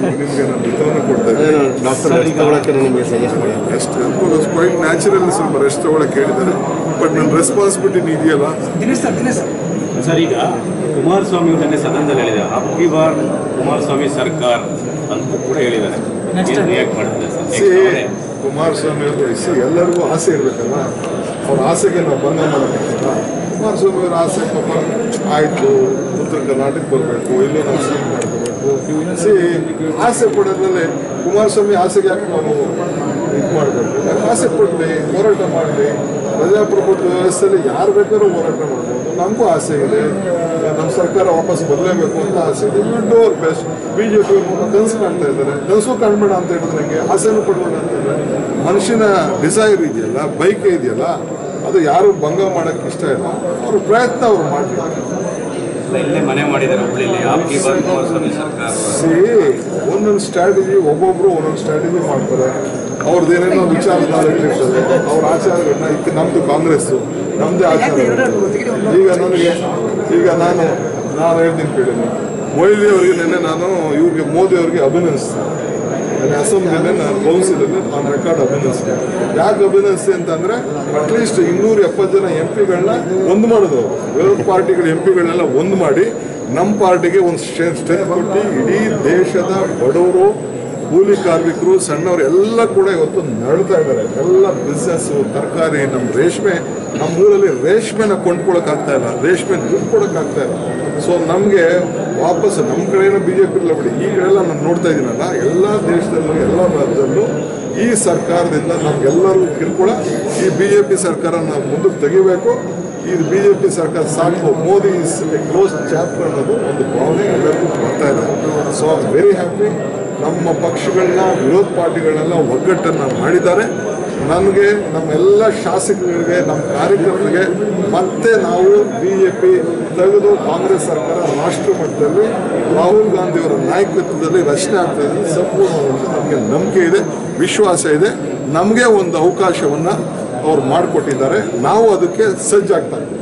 ನಿಮಗೆ ನಾನು ಉತ್ತರವನ್ನು ಕೊಡ್ತಾ ಇದ್ದೀನಿ. ರೆಸ್ಟ್ ತಗೊಳ್ಳೋಕ್ಕೆ ನಿಮಗೆ ಸಜೆಸ್ಟ್ ಮಾಡಿ. ರೆಸ್ಟ್ ಕ್ವೈಟ್ ನ್ಯಾಚುರಲ್ ಸ್ವಲ್ಪ ರೆಸ್ಟ್ ತಗೊಳ್ಳೋಕೆ ಹೇಳಿದ್ದಾರೆ. ಬಟ್ ನನ್ನ ರೆಸ್ಪಾನ್ಸಿಬಿಲಿಟಿ ಇದೆಯಲ್ಲ. ಸರ್, ಈಗ ಕುಮಾರಸ್ವಾಮಿ ಅವರನ್ನೇ ಸದನದಲ್ಲಿ ಹೇಳಿದ್ದಾರೆ, ಅಬ್ಕಿ ಬಾರ್ ಕುಮಾರಸ್ವಾಮಿ ಸರ್ಕಾರ ಅಂತ ಕೂಡ ಹೇಳಿದ್ದಾರೆ. ರಿಯಾಕ್ಟ್ ಮಾಡ್ತಾರೆ ಸರ್. ಕುಮಾರಸ್ವಾಮಿ ಅವರು ಎಲ್ಲರಿಗೂ ಆಸೆ ಇರಬೇಕಲ್ಲ, ಅವ್ರ ಆಸೆಗೆ ನಾವು ಭಂಗ ಮಾಡೋಕ್ಕಾಗಲ್ಲ. ಕುಮಾರಸ್ವಾಮಿ ಅವರ ಆಸೆ ಪಾಪ ಆಯಿತು, ಉತ್ತರ ಕರ್ನಾಟಕ ಬರಬೇಕು, ಇಲ್ಲೂ ನಾವು ಸಿ ಮಾಡ್ಕೋಬೇಕು. ಆಸೆ ಪಡೋದ್ರಲ್ಲಿ ಕುಮಾರಸ್ವಾಮಿ ಆಸೆಗೆ ಯಾಕೆ ನಾವು ಇದು ಮಾಡಬೇಕು? ಆಸೆ ಪಡಲಿ, ಹೋರಾಟ ಮಾಡಲಿ. ಪ್ರಜಾಪ್ರಭುತ್ವ ವ್ಯವಸ್ಥೆಯಲ್ಲಿ ಯಾರು ಬೇಕಾದ್ರೂ ಹೋರಾಟ ಮಾಡ್ಬೋದು. ನಮಗೂ ಆಸೆ ಇದೆ, ನಮ್ಮ ಸರ್ಕಾರ ವಾಪಸ್ ಬದಲೇಬೇಕು ಅಂತ ಆಸೆ ಇದೆ. Do our best. BJP ಕನಸು ಕಾಣ್ತಾ ಇದ್ದಾರೆ. ಕನಸು ಕಾಣ್ಬೇಡ ಅಂತ ಹೇಳಿದ್ರೆ ನನಗೆ ಆಸೆನೂ ಪಡ್ಬೇಡ ಅಂತ ಇದ್ದಾರೆ. ಮನುಷ್ಯನ ಡಿಸೈರ್ ಇದೆಯಲ್ಲ, ಬೈಕೆ ಇದೆಯಲ್ಲ, ಅದು ಯಾರು ಭಂಗ ಮಾಡೋಕ್ಕೆ ಇಷ್ಟ ಇಲ್ಲ. ಅವ್ರ ಪ್ರಯತ್ನ ಅವ್ರು ಮಾಡಲಿ. ಇಲ್ಲೇ ಮನೆ ಮಾಡಿದ್ದಾರೆ ಹುಬ್ಳಿಲಿ, ಅಬ್ಕಿ ಬಾರ್ ಕುಮಾರಸ್ವಾಮಿ ಸರ್ಕಾರ. ಒಂದೊಂದು ಸ್ಟ್ರಾಟಜಿ, ಒಬ್ಬೊಬ್ರು ಒಂದೊಂದು ಸ್ಟ್ರಾಟಜಿ ಮಾಡ್ತಾರೆ. ಅವ್ರದ್ದು ಏನೇನೋ ವಿಚಾರಧಾರೆ ಇರ್ತದೆ, ಅವ್ರ ಆಚಾರಗಳನ್ನ. ನಮ್ಮದು ಕಾಂಗ್ರೆಸ್ಸು, ನಮ್ಮದೇ ಆಚಾರ. ಈಗ ನಾನು ಹೇಳ್ತೀನಿ ಕೇಳಿ, ಮೊಯ್ಲಿ ಅವರಿಗೆ ನೆನ್ನೆ ನಾನು ಇವ್ರಿಗೆ ಮೋದಿ ಅವ್ರಿಗೆ ಅಭಿನಂದಿಸ್ತೀನಿ. ಅಸೆಂಬ್ಲಿನೇ ನಾನು ಕೌನ್ಸಿಲಲ್ಲಿ ನಾನು ರೆಕಾರ್ಡ್ ಅಭಿನಂದಿಸ್ತೀನಿ. ಯಾಕೆ ಅಭಿನಂದಿಸ್ತೀನಿ ಅಂತಂದರೆ, ಅಟ್ಲೀಸ್ಟ್ 270 ಜನ MP ಗಳನ್ನ ಒಂದು ಮಾಡೋದು. ವಿರೋಧ ಪಾರ್ಟಿಗಳ MP ಗಳನ್ನೆಲ್ಲ ಒಂದು ಮಾಡಿ ನಮ್ಮ ಪಾರ್ಟಿಗೆ ಒಂದು ಸ್ಟ್ರೆಂತ್ ಕೊಟ್ಟು ಇಡೀ ದೇಶದ ಬಡವರು, ಕೂಲಿ ಕಾರ್ಮಿಕರು, ಸಣ್ಣವರು ಎಲ್ಲ ಕೂಡ ಇವತ್ತು ನಡ್ತಾ ಇದ್ದಾರೆ. ಎಲ್ಲ ಬಿಸ್ನೆಸ್ಸು, ತರಕಾರಿ, ನಮ್ಮ ರೇಷ್ಮೆ, ನಮ್ಮ ಊರಲ್ಲಿ ರೇಷ್ಮೆನ ಕೊಂಡ್ಕೊಳಕ್ಕಾಗ್ತಾ ಇಲ್ಲ, ರೇಷ್ಮೆ ದುಡ್ಡು ಕೊಡೋಕ್ಕಾಗ್ತಾ ಇಲ್ಲ. ಸೊ ನಮಗೆ ವಾಪಸ್ ನಮ್ಮ ಕಡೆಯೂ BJP ಇಲ್ಲ ಬಿಡಿ, ಈ ಕಡೆಲ್ಲ ನಾನು ನೋಡ್ತಾ ಇದ್ದೀನಲ್ಲ, ಎಲ್ಲ ದೇಶದಲ್ಲೂ ಎಲ್ಲ ರಾಜ್ಯದಲ್ಲೂ ಈ ಸರ್ಕಾರದಿಂದ ನಮಗೆಲ್ಲರೂ ಕಿರುಕುಳ. ಈ BJP ಸರ್ಕಾರ ನಾವು ಮುಂದಕ್ಕೆ ತೆಗಿಬೇಕು. ಇದು BJP ಸರ್ಕಾರ ಸಾಕು, Modi is A close chapter ಅನ್ನೋದು ಒಂದು ಭಾವನೆ ಎಲ್ಲರಿಗೂ ಬರ್ತಾ ಇದೆ. So I am very happy. ನಮ್ಮ ಪಕ್ಷಗಳನ್ನ, ವಿರೋಧ ಪಾರ್ಟಿಗಳನ್ನೆಲ್ಲ ಒಗ್ಗಟ್ಟನ್ನು ಮಾಡಿದ್ದಾರೆ. ನನಗೆ, ನಮ್ಮೆಲ್ಲ ಶಾಸಕರಿಗೆ, ನಮ್ಮ ಕಾರ್ಯಕರ್ತರಿಗೆ ಮತ್ತೆ ನಾವು BJP ತೆಗೆದು ಕಾಂಗ್ರೆಸ್ ಸರ್ಕಾರ ರಾಷ್ಟ್ರ ಮಟ್ಟದಲ್ಲಿ ರಾಹುಲ್ ಗಾಂಧಿಯವರ ನಾಯಕತ್ವದಲ್ಲಿ ರಚನೆ ಆಗ್ತಾ ಇದೆ ಸಂಪೂರ್ಣವಾಗಿ ನಮಗೆ ನಂಬಿಕೆ ಇದೆ, ವಿಶ್ವಾಸ ಇದೆ. ನಮಗೆ ಒಂದು ಅವಕಾಶವನ್ನು ಅವ್ರು ಮಾಡಿಕೊಟ್ಟಿದ್ದಾರೆ. ನಾವು ಅದಕ್ಕೆ ಸಜ್ಜಾಗ್ತಾ ಇದ್ದೀವಿ.